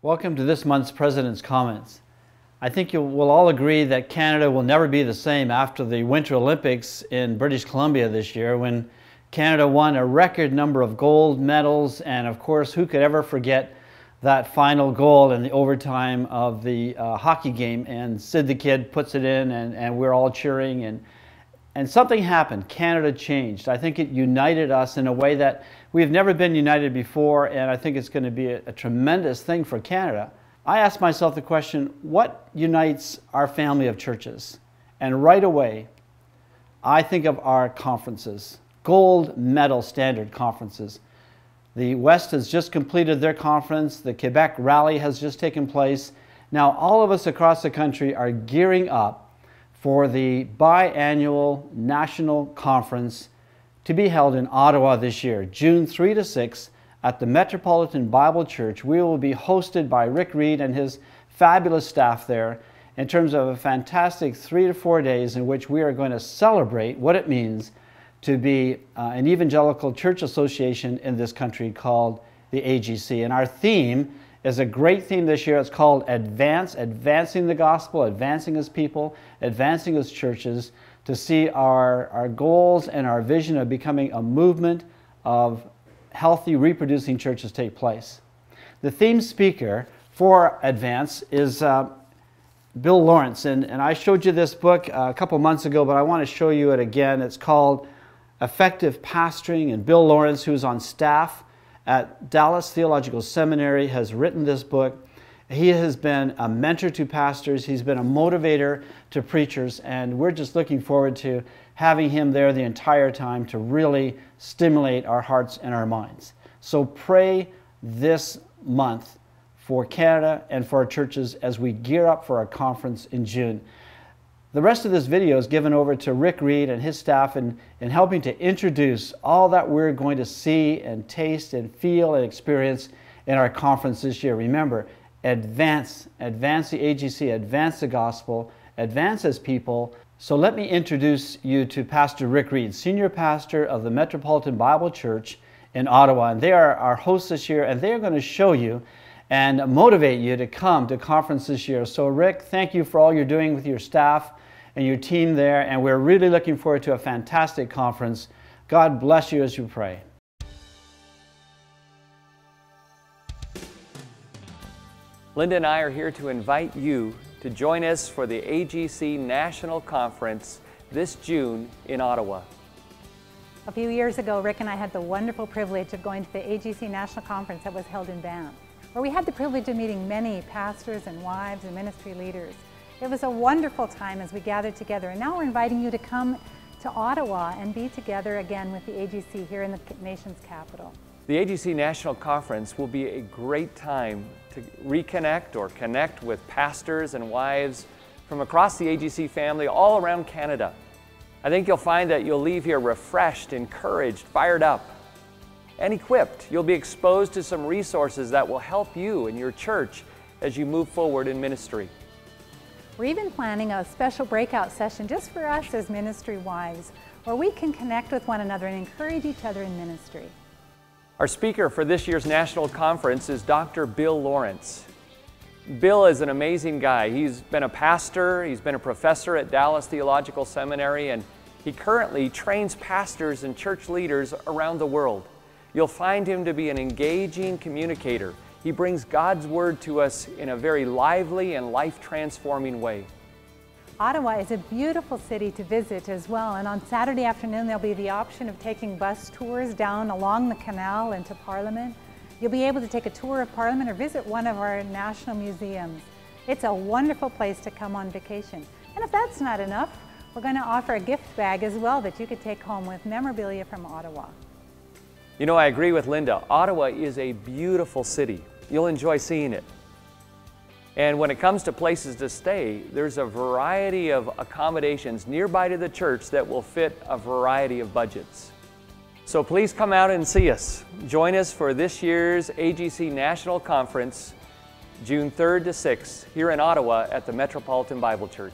Welcome to this month's President's Comments. I think we'll all agree that Canada will never be the same after the Winter Olympics in British Columbia this year, when Canada won a record number of gold medals, and of course, who could ever forget that final goal in the overtime of the hockey game, and Sid the Kid puts it in, and we're all cheering, and something happened. Canada changed. I think it united us in a way that we've never been united before, and I think it's going to be a tremendous thing for Canada. I asked myself the question, what unites our family of churches? And right away, I think of our conferences, gold medal standard conferences. The West has just completed their conference. The Quebec rally has just taken place. Now, all of us across the country are gearing up for the biannual national conference to be held in Ottawa this year, June 3 to 6, at the Metropolitan Bible Church. We will be hosted by Rick Reed and his fabulous staff there in terms of a fantastic 3 to 4 days in which we are going to celebrate what it means to be an evangelical church association in this country called the AGC. And our theme is a great theme this year. It's called Advancing the Gospel, Advancing as people, Advancing as churches, to see our goals and our vision of becoming a movement of healthy, reproducing churches take place. The theme speaker for Advance is Bill Lawrence, and I showed you this book a couple months ago, but I want to show you it again. It's called Effective Pastoring, and Bill Lawrence, who's on staff at Dallas Theological Seminary, has written this book. He has been a mentor to pastors. He's been a motivator to preachers, and we're just looking forward to having him there the entire time to really stimulate our hearts and our minds. So pray this month for Canada and for our churches as we gear up for our conference in June. The rest of this video is given over to Rick Reed and his staff in helping to introduce all that we're going to see and taste and feel and experience in our conference this year. Remember, advance the AGC, advance the gospel, advance as people. So let me introduce you to Pastor Rick Reed, Senior Pastor of the Metropolitan Bible Church in Ottawa. And they are our hosts this year, and they are going to show you and motivate you to come to conference this year. So Rick, thank you for all you're doing with your staff and your team there, and we're really looking forward to a fantastic conference. God bless you as you pray. Linda and I are here to invite you to join us for the AGC National Conference this June in Ottawa. A few years ago, Rick and I had the wonderful privilege of going to the AGC National Conference that was held in Banff, where we had the privilege of meeting many pastors and wives and ministry leaders. It was a wonderful time as we gathered together, and now we're inviting you to come to Ottawa and be together again with the AGC here in the nation's capital. The AGC National Conference will be a great time to reconnect or connect with pastors and wives from across the AGC family all around Canada. I think you'll find that you'll leave here refreshed, encouraged, fired up, and equipped. You'll be exposed to some resources that will help you and your church as you move forward in ministry. We're even planning a special breakout session just for us as ministry wives, where we can connect with one another and encourage each other in ministry. Our speaker for this year's National Conference is Dr. Bill Lawrence. Bill is an amazing guy. He's been a pastor, he's been a professor at Dallas Theological Seminary, and he currently trains pastors and church leaders around the world. You'll find him to be an engaging communicator. He brings God's Word to us in a very lively and life-transforming way. Ottawa is a beautiful city to visit as well, and on Saturday afternoon there'll be the option of taking bus tours down along the canal into Parliament. You'll be able to take a tour of Parliament or visit one of our national museums. It's a wonderful place to come on vacation. And if that's not enough, we're going to offer a gift bag as well that you could take home with memorabilia from Ottawa. You know, I agree with Linda. Ottawa is a beautiful city. You'll enjoy seeing it. And when it comes to places to stay, there's a variety of accommodations nearby to the church that will fit a variety of budgets. So please come out and see us. Join us for this year's AGC National Conference, June 3rd to 6th, here in Ottawa at the Metropolitan Bible Church.